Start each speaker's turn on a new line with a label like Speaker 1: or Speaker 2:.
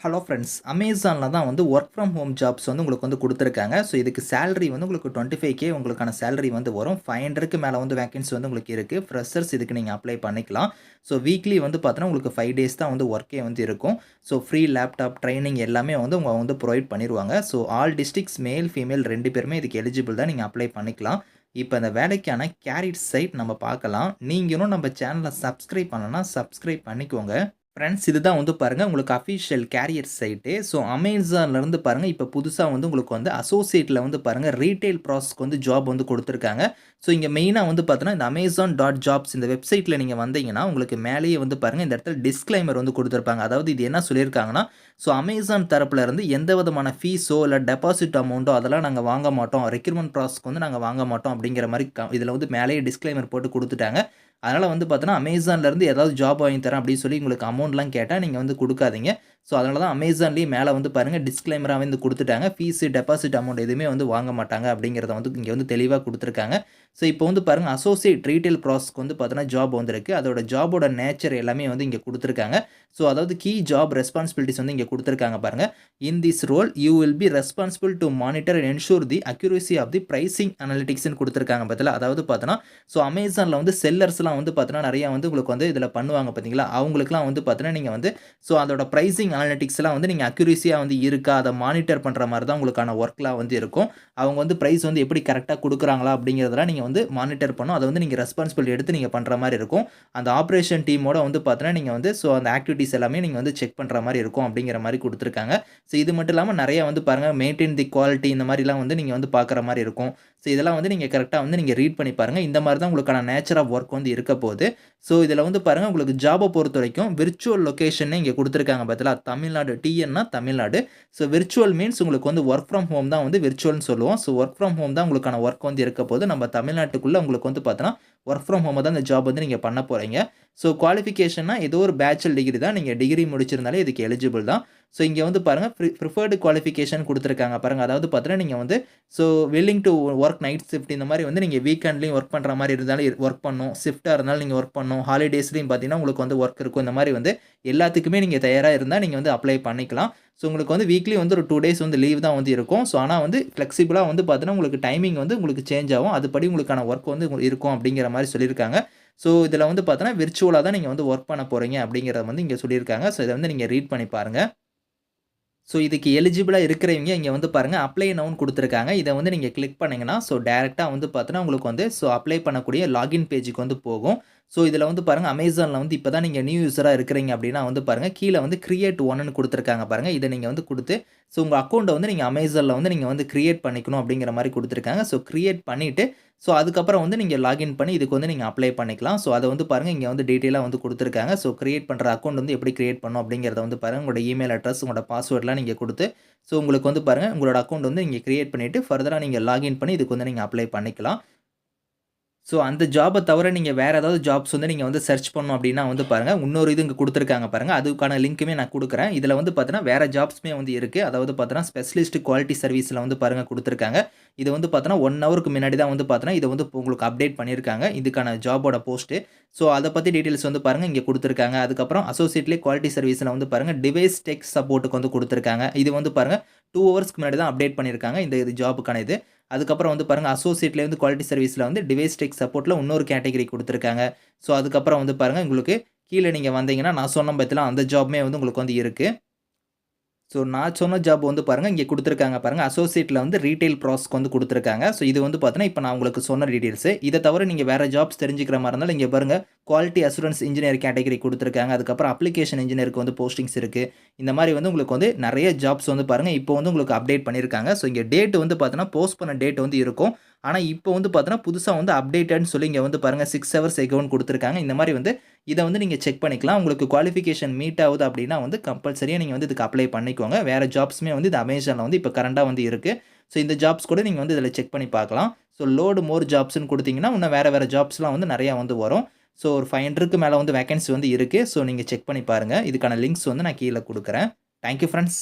Speaker 1: Hello friends, அமேசானில் தான் வந்து ஒர்க் ஃப்ரம் ஹோம் ஜாப்ஸ் வந்து உங்களுக்கு வந்து கொடுத்துருக்காங்க. ஸோ இதுக்கு சேலரி வந்து உங்களுக்கு 25K உங்களுக்கான சேலரி வந்து வரும். 500க்கு மேலே வந்து வேகன்சி வந்து உங்களுக்கு இருக்குது. ஃப்ரெஷர்ஸ் இதுக்கு நீங்கள் அப்ளை பண்ணிக்கலாம். ஸோ வீக்லி வந்து பார்த்தோன்னா உங்களுக்கு 5 டேஸ் தான் வந்து ஒர்க்கே வந்து இருக்கும். ஸோ ஃப்ரீ லேப்டாப் ட்ரைனிங் எல்லாமே வந்து அவங்க வந்து ப்ரொவைட் பண்ணிடுவாங்க. So all districts male female 2 பேருமே இதுக்கு எலிஜிபிள் தான். நீங்கள் அப்ளை பண்ணிக்கலாம். இப்போ அந்த வேலைக்கான கேரியர் சைட் நம்ம பார்க்கலாம். நீங்களும் நம்ம சேனலை சப்ஸ்கிரைப் பண்ணலன்னா சப்ஸ்கிரைப் பண்ணிக்கோங்க. ஃப்ரெண்ட்ஸ், இதுதான் வந்து பாருங்கள் உங்களுக்கு அஃபிஷியல் கேரியர் சைட்டு. ஸோ அமேசான்லேருந்து பாருங்கள் இப்போ புதுசாக வந்து உங்களுக்கு வந்து அசோசியேட்டில் வந்து பாருங்கள் ரீட்டைல் ப்ராசஸ்க்கு வந்து ஜாப் வந்து கொடுத்துருக்காங்க. ஸோ இங்கே மெயினாக வந்து பார்த்தோன்னா இந்த Amazon.jobs இந்த வெப்சைட்டில் நீங்கள் வந்தீங்கன்னா உங்களுக்கு மேலேயே வந்து பாருங்கள் இந்த இடத்துல டிஸ்க்ளைமர் வந்து கொடுத்துருப்பாங்க. அதாவது இது என்ன சொல்லியிருக்காங்கன்னா, ஸோ அமேசான் தரப்புல இருந்து எந்த விதமான ஃபீஸோ இல்லை டெபாசிட் அமௌண்ட்டோ அதெல்லாம் நாங்கள் வாங்க மாட்டோம். ரெக்ரூட்மெண்ட் ப்ராசஸ்க்கு வந்து நாங்கள் வாங்க மாட்டோம் அப்படிங்கிற மாதிரி இதில் வந்து மேலேயே டிஸ்க்ளைமர் போட்டு கொடுத்துட்டாங்க. அதனால் வந்து பார்த்தோன்னா அமேசான்லேருந்து ஏதாவது ஜாப் வாங்கி தரேன் அப்படின்னு சொல்லி உங்களுக்கு அமௌண்ட்லாம் கேட்டால் நீங்கள் வந்து கொடுக்காதீங்க. ஸோ அதனால தான் அமேசான்லேயே மேலே வந்து பாருங்கள் டிஸ்க்ளைமராக வந்து கொடுத்துட்டாங்க. ஃபீஸு டெபாசிட் அமௌண்ட் எதுவுமே வந்து வாங்க மாட்டாங்க அப்படிங்கிறத வந்து இங்கே வந்து தெளிவாக கொடுத்துருக்காங்க. ஸோ இப்போ வந்து பாருங்கள் அசோசியேட் ரீட்டைல் ப்ராசஸ்க்கு வந்து பார்த்தோன்னா ஜாப் வந்திருக்கு. அதோட ஜாபோட நேச்சர் எல்லாமே வந்து இங்கே கொடுத்துருக்காங்க. ஸோ அதாவது கீ ஜாப் ரெஸ்பான்சிபிலிட்டிஸ் வந்து இங்கே கொடுத்துருக்காங்க பாருங்கள். In this role you will be responsible to monitor and ensure the accuracy of the pricing அனலிட்டிக்ஸ்னு கொடுத்துருக்காங்க பார்த்தீங்களா. அதாவது பார்த்தோன்னா ஸோ அமேசானில் வந்து செல்லர்ஸ்லாம் வந்து பார்த்தோன்னா நிறையா வந்து உங்களுக்கு வந்து இதில் பண்ணுவாங்க பார்த்தீங்களா. அவங்களுக்குலாம் வந்து பார்த்தோன்னா நீங்கள் வந்து ஸோ அதோட ப்ரைசிங் அனலிட்டிக்ஸ்லாம் வந்து நீங்கள் அக்யூரஸியாக வந்து இருக்கா அதை மானிட்டர் பண்ணுற மாதிரி தான் உங்களுக்கான ஒர்க்லாம் வந்து இருக்கும். அவங்க வந்து ப்ரைஸ் வந்து எப்படி கரெக்டாக கொடுக்குறாங்களா அப்படிங்கிறதெல்லாம் நீங்கள் வந்து மானிட்டர் பண்ணணும். அதை வந்து நீங்கள் ரெஸ்பான்சிபிலிட்டி எடுத்து நீங்கள் பண்ணுற மாதிரி இருக்கும். அந்த ஆப்ரேஷன் டீமோட வந்து பார்த்தோன்னா நீங்கள் வந்து ஸோ அந்த ஆக்டிவிட்டீஸ் எல்லாமே நீங்கள் வந்து செக் பண்ணுற மாதிரி இருக்கும் அப்படிங்கிற மாதிரி கொடுத்துருக்காங்க. ஸோ இது மட்டும் இல்லாமல் நிறைய வந்து பாருங்கள் மெயின்டைன் தி குவாலிட்டி இந்த மாதிரிலாம் வந்து நீங்கள் வந்து பார்க்குற மாதிரி இருக்கும். ஸோ இதெல்லாம் வந்து நீங்கள் கரெக்டாக வந்து நீங்கள் ரீட் பண்ணி பாருங்கள். இந்த மாதிரி தான் உங்களுக்கான நேச்சர் ஆஃப் ஒர்க் வந்து இருக்க போகுது. ஸோ இதில் வந்து பாருங்கள் உங்களுக்கு ஜாபை பொறுத்த வரைக்கும் விர்ச்சுவல் லொக்கேஷன் இங்கே கொடுத்துருக்காங்க பார்த்தீங்களா. தமிழ்நாடு டிஎன்னா தமிழ்நாடு. ஸோ விர்ச்சுவல் மீன்ஸ் உங்களுக்கு வந்து ஒர்க் ஃப்ரம் ஹோம் தான் வந்து விர்ச்சுவல்னு சொல்லுவோம். ஸோ ஒர்க் ஃப்ரம் ஹோம் தான் உங்களுக்கான ஒர்க் வந்து இருக்க போது. நம்ம தமிழ்நாட்டுக்குள்ளே உங்களுக்கு வந்து பார்த்தோன்னா ஒர்க் ஃப்ரம் ஹோம் தான் இந்த ஜாப் வந்து நீங்கள் பண்ண போகிறீங்க. ஸோ குவாலிஃபிகேஷன்னா ஏதோ ஒரு பேச்சுலர் டிகிரி தான். நீங்கள் டிகிரி முடிச்சிருந்தாலே இதுக்கு எலிஜிபிள் தான். ஸோ இங்கே வந்து பாருங்கள் ப்ரிஃபர்டு குவாலிஃபிகேஷன் கொடுத்துருக்காங்க பாருங்கள். அதாவது பார்த்தீங்கன்னா நீங்கள் வந்து so willing to work night shift இந்த மாதிரி வந்து நீங்கள் வீக்கெண்ட்லேயும் ஒர்க் பண்ணுற மாதிரி இருந்தாலும் ஒர்க் பண்ணணும். ஷிஃப்ட்டாக இருந்தாலும் நீங்கள் ஒர்க் பண்ணணும். ஹாலிடேஸ்லையும் பார்த்தீங்கன்னா உங்களுக்கு வந்து ஒர்க் இருக்கும். இந்த மாதிரி வந்து எல்லாத்துக்குமே நீங்கள் தயாராக இருந்தால் நீங்கள் வந்து அப்ளை பண்ணிக்கலாம். ஸோ உங்களுக்கு வந்து வீக்லி வந்து ஒரு 2 டேஸ் வந்து லீவ் தான் வந்து இருக்கும். ஸோ ஆனால் வந்து ஃப்ளெக்சிபிளாக வந்து பார்த்தீங்கன்னா உங்களுக்கு டைமிங் வந்து உங்களுக்கு சேஞ்ச் ஆகும். அதுபடி உங்களுக்கான ஒர்க் வந்து இருக்கும் அப்படிங்கிற மாதிரி சொல்லியிருக்காங்க. ஸோ இதில் வந்து பார்த்தோன்னா விர்ச்சுவலாக தான் நீங்கள் வந்து ஒர்க் பண்ண போகிறீங்க அப்படிங்கிறத வந்து இங்கே சொல்லியிருக்காங்க. ஸோ இதை வந்து நீங்கள் ரீட் பண்ணி பாருங்கள். ஸோ இதுக்கு எலிஜிபிளாக இருக்கிறவங்க இங்கே வந்து பாருங்கள் அப்ளை நவுன்னு கொடுத்துருக்காங்க. இதை வந்து நீங்கள் கிளிக் பண்ணிங்கன்னா ஸோ டேரெக்டாக வந்து பார்த்தோன்னா உங்களுக்கு வந்து ஸோ அப்ளை பண்ணக்கூடிய லாகின் பேஜுக்கு வந்து போகும். ஸோ இதில் வந்து பாருங்கள் அமேசானில் வந்து இப்போ தான் நீங்கள் நியூ யூஸராக இருக்கிறீங்க அப்படின்னா வந்து பாருங்கள் கீழே வந்து கிரியேட் ஒன்னு கொடுத்துருக்காங்க பாருங்கள். இதை நீங்கள் வந்து கொடுத்து ஸோ உங்கள் அக்கௌண்ட்டை வந்து நீங்கள் அமேசானில் வந்து நீங்கள் வந்து கிரியேட் பண்ணிக்கணும் அப்படிங்கிற மாதிரி கொடுத்துருக்காங்க. ஸோ கிரியேட் பண்ணிவிட்டு ஸோ அதுக்கப்புறம் வந்து நீங்கள் லாகின் பண்ணி இதுக்கு வந்து நீங்கள் அப்ளை பண்ணிக்கலாம். ஸோ அதை வந்து பாருங்கள் இங்கே வந்து டீட்டெயிலாக வந்து கொடுத்துருக்காங்க. ஸோ கிரியேட் பண்ணுற அக்கௌண்ட் வந்து எப்படி கிரியேட் பண்ணணும் அப்படிங்கிறத வந்து பாருங்கள். உங்களோட இமெயில் அட்ரஸ் உங்களோட பாஸ்வேர்ட்லாம் நீங்கள் கொடுத்து ஸோ உங்களுக்கு வந்து பாருங்கள் உங்களோட அக்கௌண்ட் வந்து நீங்கள் கிரியேட் பண்ணிவிட்டு ஃபர்தராக நீங்கள் லாகின் பண்ணி இதுக்கு வந்து நீங்கள் அப்ளை பண்ணிக்கலாம். ஸோ அந்த ஜாபை தவிர நீங்கள் வேறு ஏதாவது ஜாப்ஸ் வந்து நீங்கள் வந்து சர்ச் பண்ணணும் அப்படின்னா வந்து பாருங்கள் இன்னொரு இது இங்கே கொடுத்துருக்காங்க பாருங்கள். அதுக்கான லிங்க்குமே நான் கொடுக்குறேன். இதில் வந்து பார்த்தீங்கன்னா வேறு ஜாப்ஸுமே வந்து இருக்குது. அதாவது பார்த்தீங்கன்னா ஸ்பெஷலிஸ்ட் குவாலிட்டி சர்வீஸில் வந்து பாருங்கள் கொடுத்துருக்காங்க. இது வந்து பார்த்தோன்னா 1 ஹவருக்கு முன்னாடி தான் வந்து பார்த்தோன்னா இதை வந்து உங்களுக்கு அப்டேட் பண்ணியிருக்காங்க இதுக்கான ஜாபோட போஸ்ட்டு. ஸோ அதை பற்றி டீட்டெயில்ஸ் வந்து பாருங்கள் இங்கே கொடுத்துருக்காங்க. அதுக்கப்புறம் அசோசியேட்லேயே குவாலிட்டி சர்வீஸில் வந்து பாருங்கள் டிவைஸ் டெக் சப்போர்ட்டுக்கு வந்து கொடுத்துருக்காங்க. இது வந்து பாருங்கள் 2 ஹவர்ஸ்க்கு முன்னாடி தான் அப்டேட் பண்ணியிருக்காங்க இது ஜாபுக்கான இது. அதுக்கப்புறம் வந்து பாருங்கள் அசோசியேட்லேயே வந்து குவாலிட்டி சர்வீஸில் வந்து டிவைஸ் டெக் சப்போர்ட்டில் இன்னொரு கேட்டகரி கொடுத்துருக்காங்க. ஸோ அதுக்கப்புறம் வந்து பாருங்கள் உங்களுக்கு கீழே நீங்கள் வந்தீங்கன்னா நான் சொன்ன பற்றிலாம் அந்த ஜாப்புமே வந்து உங்களுக்கு வந்து இருக்குது. ஸோ நான் சொன்ன ஜாப் வந்து பாருங்கள் இங்கே கொடுத்துருக்காங்க பாருங்கள். அசோசியேட்டில் வந்து ரீட்டைல் ப்ராசஸ்க்கு வந்து கொடுத்துருக்காங்க. ஸோ இது வந்து பார்த்தீங்கன்னா இப்போ நான் உங்களுக்கு சொன்ன டீட்டெயில்ஸு. இதை தவிர நீங்கள் வேறு ஜாப்ஸ் தெரிஞ்சுக்கிற மாதிரி இருந்தாலும் இங்கே பாருங்கள் குவாலிட்டி அசூரன்ஸ் இன்ஜினியர் கேட்டகரி கொடுத்துருக்காங்க. அதுக்கப்புறம் அப்ளிகேஷன் இன்ஜினியருக்கு வந்து போஸ்டிங்ஸ் இருக்குது. இந்த மாதிரி வந்து உங்களுக்கு வந்து நிறைய ஜாப்ஸ் வந்து பாருங்கள் இப்போ வந்து உங்களுக்கு அப்டேட் பண்ணியிருக்காங்க. ஸோ இங்கே டேட் வந்து பார்த்தீங்கன்னா போஸ்ட் பண்ண டேட் வந்து இருக்கும். ஆனால் இப்போ வந்து பார்த்தீங்கன்னா புதுசாக வந்து அப்டேட்டட்னு சொல்லி இங்கே வந்து பாருங்கள் 6 ஹவர்ஸ் எகோன்னு கொடுத்துருக்காங்க. இந்த மாதிரி வந்து இதை வந்து நீங்கள் செக் பண்ணிக்கலாம். உங்களுக்கு குவாலிஃபிகேஷன் மீட் ஆகுது அப்படின்னா வந்து கம்பல்சரியாக நீங்கள் வந்து இதுக்கு அப்ளை பண்ணிக்கோங்க. வேறு ஜாப்ஸுமே வந்து இது அமேசானில் வந்து இப்போ கரண்டாக வந்து இருக்குது. ஸோ இந்த ஜாப்ஸ் கூட நீங்கள் வந்து இதில் செக் பண்ணி பார்க்கலாம். ஸோ லோடு மோர் ஜாப்ஸ்ன்னு கொடுத்தீங்கன்னா இன்னும் வேறு ஜாப்ஸ்லாம் வந்து நிறையா வந்து வரும். ஸோ ஒரு 500க்கு மேலே வந்து வேகன்சி வந்து இருக்குது. ஸோ நீங்கள் செக் பண்ணி பாருங்கள். இதுக்கான லிங்க்ஸ் வந்து நான் கீழே கொடுக்குறேன். Thank you friends.